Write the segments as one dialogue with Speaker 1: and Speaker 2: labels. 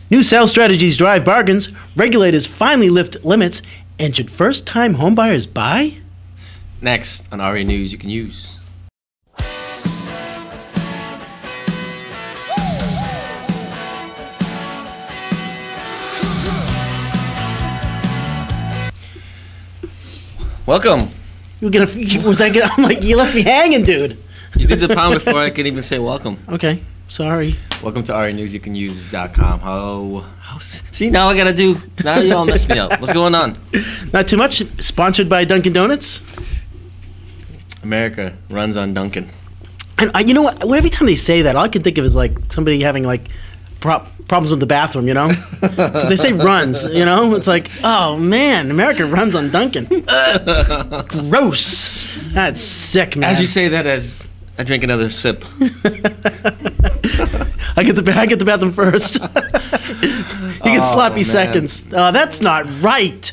Speaker 1: New sales strategies drive bargains. Regulators finally lift limits. And should first-time homebuyers buy?
Speaker 2: Next on RE News You Can Use.
Speaker 1: I'm
Speaker 2: Welcome.
Speaker 1: like, you left me hanging, dude.
Speaker 2: You did the pound before I could even say welcome.
Speaker 1: Okay, sorry.
Speaker 2: Welcome to renewsyoucanuse.com. See, now you all messed me up. What's going on?
Speaker 1: Not too much. Sponsored by Dunkin' Donuts.
Speaker 2: America runs on Dunkin'.
Speaker 1: And you know what? Every time they say that, all I can think of is like somebody having like problems with the bathroom, you know? Because they say runs, you know? It's like, oh man, America runs on Dunkin'. Gross. That's sick, man.
Speaker 2: As you say that, as I drink another sip.
Speaker 1: I get the bathroom first. You get sloppy seconds. Oh, that's not right.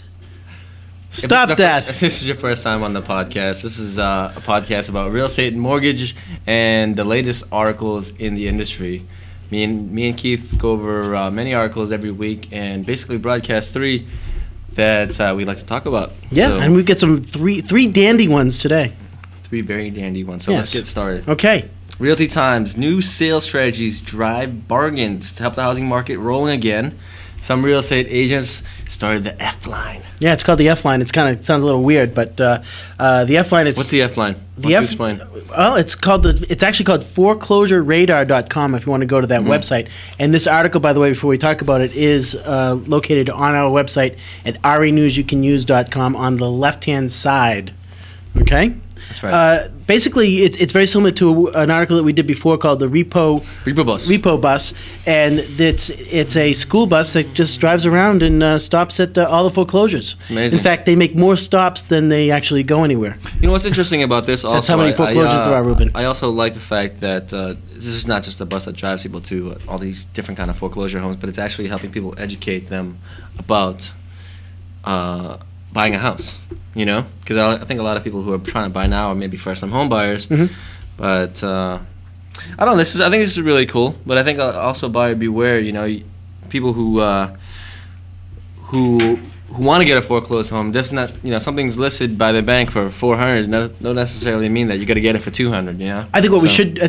Speaker 1: Stop that.
Speaker 2: If this is your first time on the podcast, this is a podcast about real estate and mortgage and the latest articles in the industry. Me and Keith go over many articles every week and basically broadcast 3 that we like to talk about.
Speaker 1: Yeah, so, and we get some three dandy ones today. 3
Speaker 2: very dandy ones. So yes. Let's get started.
Speaker 1: Okay.
Speaker 2: Realty Times, new sales strategies drive bargains to help the housing market rolling again. Some real estate agents started the F line. Yeah, it's called the F line.
Speaker 1: It sounds a little weird, but the F line is...
Speaker 2: What's the F line? Why don't you explain?
Speaker 1: Well, it's actually called foreclosureradar.com if you want to go to that website. And this article, by the way, before we talk about it, is located on our website at renewsyoucanuse.com on the left-hand side. Okay?
Speaker 2: That's right.
Speaker 1: Basically, it's very similar to an article that we did before called the Repo Bus, and it's a school bus that just drives around and stops at all the foreclosures.
Speaker 2: It's amazing.
Speaker 1: In fact, they make more stops than they actually go anywhere.
Speaker 2: You know what's interesting about this? Also,
Speaker 1: that's how many foreclosures there are, Ruben.
Speaker 2: I also like the fact that this is not just a bus that drives people to all these different kind of foreclosure homes, but it's actually helping people educate them about buying a house. You know, because I think a lot of people who are trying to buy now are maybe first-time home buyers, but I don't know. I think this is really cool, but I think also buyer beware. You know, people who want to get a foreclosed home. That's not, you know, something's listed by the bank for $400. Don't necessarily mean that you got to get it for $200. You know.
Speaker 1: I think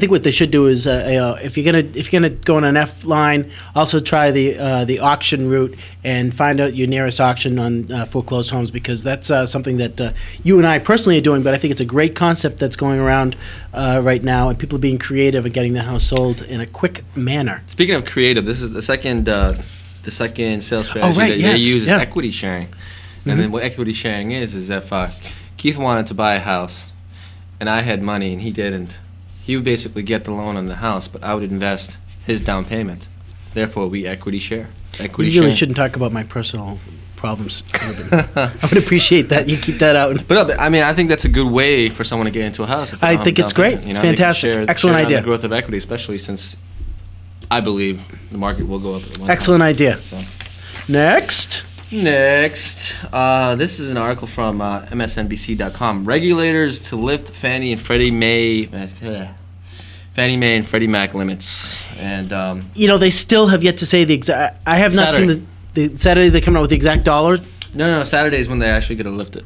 Speaker 1: what they should do is, if you're gonna go on an F line, also try the auction route and find out your nearest auction on foreclosed homes, because that's something that you and I personally are doing. But I think it's a great concept that's going around right now, and people are being creative and getting their house sold in a quick manner.
Speaker 2: Speaking of creative, this is the second sales strategy they use is equity sharing. And then what equity sharing is if Keith wanted to buy a house and I had money and he didn't, he would basically get the loan on the house, but I would invest his down payment. Therefore, we equity share.
Speaker 1: You really shouldn't talk about my personal problems. I would appreciate that. You keep that out.
Speaker 2: But I mean, I think that's a good way for someone to get into a house.
Speaker 1: I think it's great. It's fantastic. Excellent idea.
Speaker 2: The growth of equity, especially since I believe the market will go up at one
Speaker 1: Excellent
Speaker 2: time.
Speaker 1: Idea.
Speaker 2: So.
Speaker 1: Next,
Speaker 2: this is an article from MSNBC.com. Regulators to lift Fannie and Freddie Mae and Freddie Mac limits. And
Speaker 1: you know, they still have yet to say the exact. I have not seen the Saturday they come out with the exact dollar.
Speaker 2: No, Saturday is when they're actually going to lift it.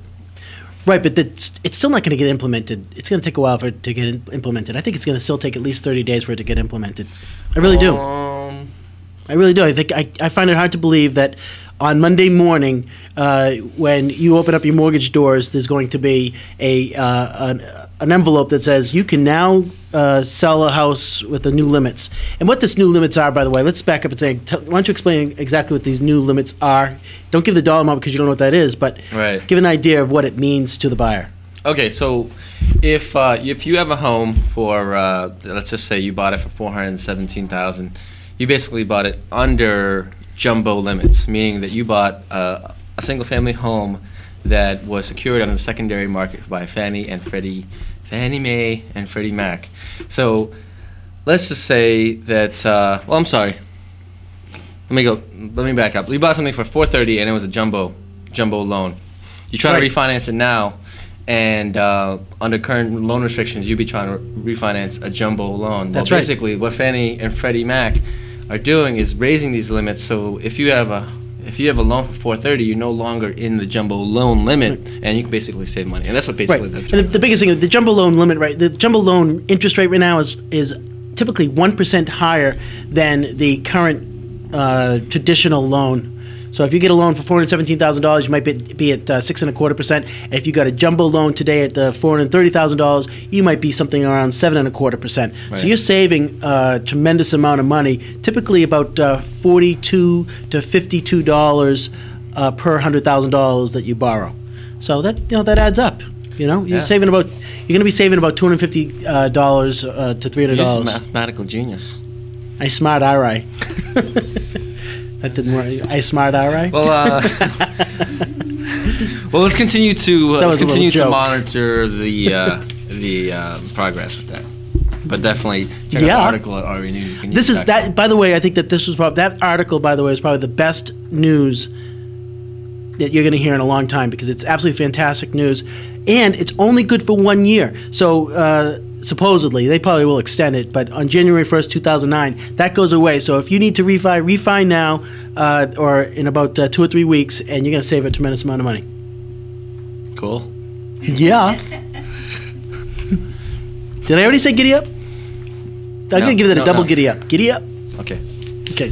Speaker 1: Right, but it's still not going to get implemented. It's going to take a while for it to get implemented. I think it's going to still take at least 30 days for it to get implemented. I really do. I really do. I think I find it hard to believe that on Monday morning, when you open up your mortgage doors, there's going to be an envelope that says you can now sell a house with the new limits. And what this new limits are, by the way, let's back up and say, why don't you explain exactly what these new limits are? Don't give the dollar amount because you don't know what that is, but give an idea of what it means to the buyer.
Speaker 2: Okay, so if you have a home for let's just say you bought it for $417,000, you basically bought it under jumbo limits, meaning that you bought a single-family home that was secured on the secondary market by Fannie Mae and Freddie Mac. So let's just say that. Well, I'm sorry. Let me back up. You bought something for $430 and it was a jumbo loan. You try to refinance it now, and under current loan restrictions, you'd be trying to refinance a jumbo loan.
Speaker 1: That's
Speaker 2: basically what Fannie and Freddie Mac are doing is raising these limits. So if you have a loan for 430, you're no longer in the jumbo loan limit, and you can basically save money. And that's what basically
Speaker 1: the biggest thing, the jumbo loan limit, right? The jumbo loan interest rate right now is typically 1% higher than the current traditional loan. So if you get a loan for $417,000, you might be at 6.25%. And if you got a jumbo loan today at $430,000, you might be something around 7.25%. Right. So you're saving a tremendous amount of money, typically about $42 to $52 per $100,000 that you borrow. So that adds up. You're saving you're going to be saving about $250 to $300.
Speaker 2: You're a mathematical genius.
Speaker 1: I smart, all right. That didn't work. I smart, all right.
Speaker 2: Well, let's continue to monitor the progress with that. But definitely check out the article at RE News.
Speaker 1: This is that. By the way, I think that that article, by the way, is probably the best news that you're going to hear in a long time, because it's absolutely fantastic news, and it's only good for 1 year. So supposedly, they probably will extend it, but on January 1st, 2009, that goes away. So if you need to refi now, or in about 2 or 3 weeks, and you're going to save a tremendous amount of money.
Speaker 2: Cool.
Speaker 1: Yeah. Did I already say giddy up? I'm going to give it a double giddy up. Giddy up.
Speaker 2: Okay.
Speaker 1: Okay.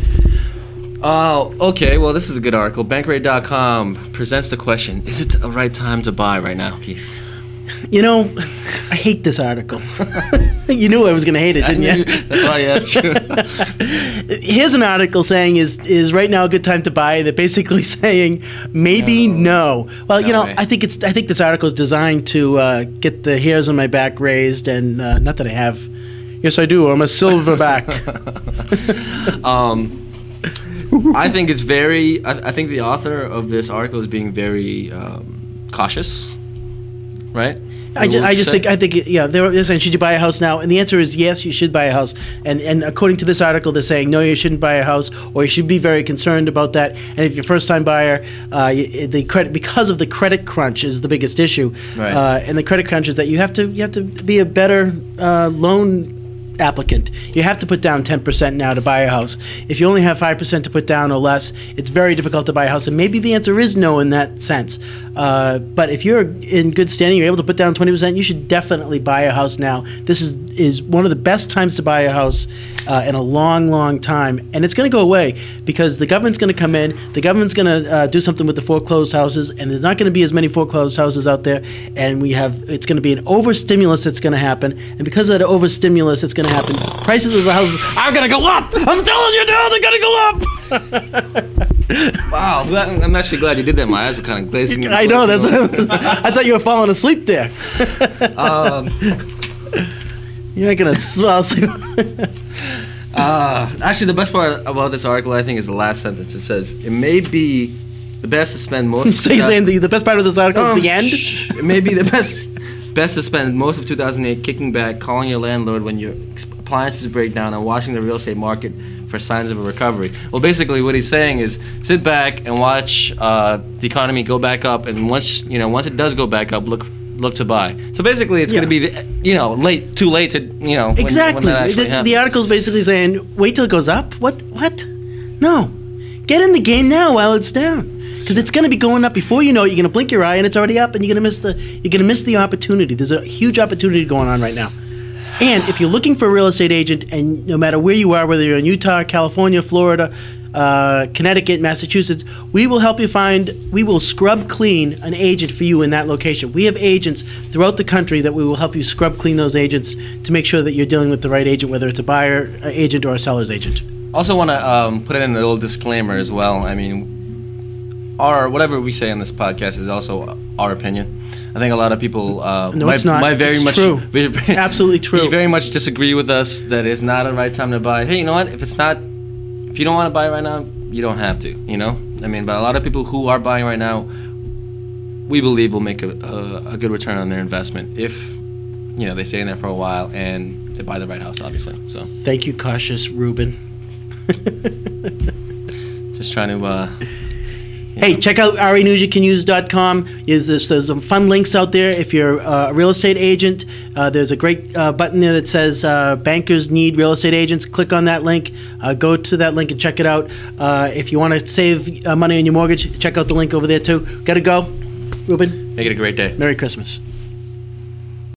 Speaker 2: Oh, okay. Well, this is a good article. Bankrate.com presents the question: is it a right time to buy right now, Keith?
Speaker 1: I hate this article. You knew I was going to hate it, didn't you?
Speaker 2: That's why I asked you.
Speaker 1: Here's an article saying is right now a good time to buy. They're basically saying maybe no. Well, I think this article is designed to get the hairs on my back raised, and not that I have. Yes, I do. I'm a silverback.
Speaker 2: I think it's very. I think the author of this article is being very cautious, right?
Speaker 1: I think they're saying, should you buy a house now? And the answer is yes, you should buy a house. And according to this article, they're saying no, you shouldn't buy a house, or you should be very concerned about that. And if you're a first-time buyer, because of the credit crunch is the biggest issue.
Speaker 2: Right.
Speaker 1: And the credit crunch is that you have to be a better loan applicant. You have to put down 10% now to buy a house. If you only have 5% to put down or less, it's very difficult to buy a house. And maybe the answer is no in that sense. But if you're in good standing, you're able to put down 20%, you should definitely buy a house now. This is one of the best times to buy a house in a long, long time. And it's going to go away because the government's going to come in, the government's going to do something with the foreclosed houses, and there's not going to be as many foreclosed houses out there. And it's going to be an overstimulus that's going to happen. And because of that overstimulus that's going to happen, prices of the houses are going to go up. I'm telling you now, they're going to go up.
Speaker 2: Wow, I'm actually glad you did that. My eyes were kind of glazing.
Speaker 1: I know. I thought you were falling asleep there. You're not going to swallow asleep.
Speaker 2: Actually, the best part about this article, I think, is the last sentence. It says, it may be the best to spend most...
Speaker 1: So you're saying the best part of this article is the end?
Speaker 2: It may be the best to spend most of 2008 kicking back, calling your landlord when your appliances break down, and watching the real estate market for signs of a recovery. Well, basically what he's saying is sit back and watch the economy go back up, and once it does go back up, look to buy. So basically it's going to be too late to
Speaker 1: exactly.
Speaker 2: when that actually happens.
Speaker 1: The article's basically saying wait till it goes up. What? No, get in the game now while it's down. Because it's going to be going up before you know it. You're going to blink your eye and it's already up, and you're going to miss the opportunity. There's a huge opportunity going on right now. And if you're looking for a real estate agent, and no matter where you are, whether you're in Utah, California, Florida, Connecticut, Massachusetts, we will help you we will scrub clean an agent for you in that location. We have agents throughout the country that we will help you scrub clean those agents to make sure that you're dealing with the right agent, whether it's a buyer agent or a seller's agent.
Speaker 2: Also want to put in a little disclaimer as well. I mean, whatever we say on this podcast is also our opinion. I think a lot of people
Speaker 1: it's true. It's absolutely true.
Speaker 2: Very much disagree with us that it's not a right time to buy. Hey, you know what? If you don't want to buy right now, you don't have to. I mean, but a lot of people who are buying right now, we believe will make a good return on their investment if they stay in there for a while and they buy the right house, obviously. So
Speaker 1: thank you, cautious Ruben.
Speaker 2: Just trying to
Speaker 1: Hey, check out renewsyoucanuse.com. There's some fun links out there. If you're a real estate agent, there's a great button there that says bankers need real estate agents. Click on that link. Go to that link and check it out. If you want to save money on your mortgage, check out the link over there too. Gotta go. Ruben?
Speaker 2: Make it a great day.
Speaker 1: Merry Christmas.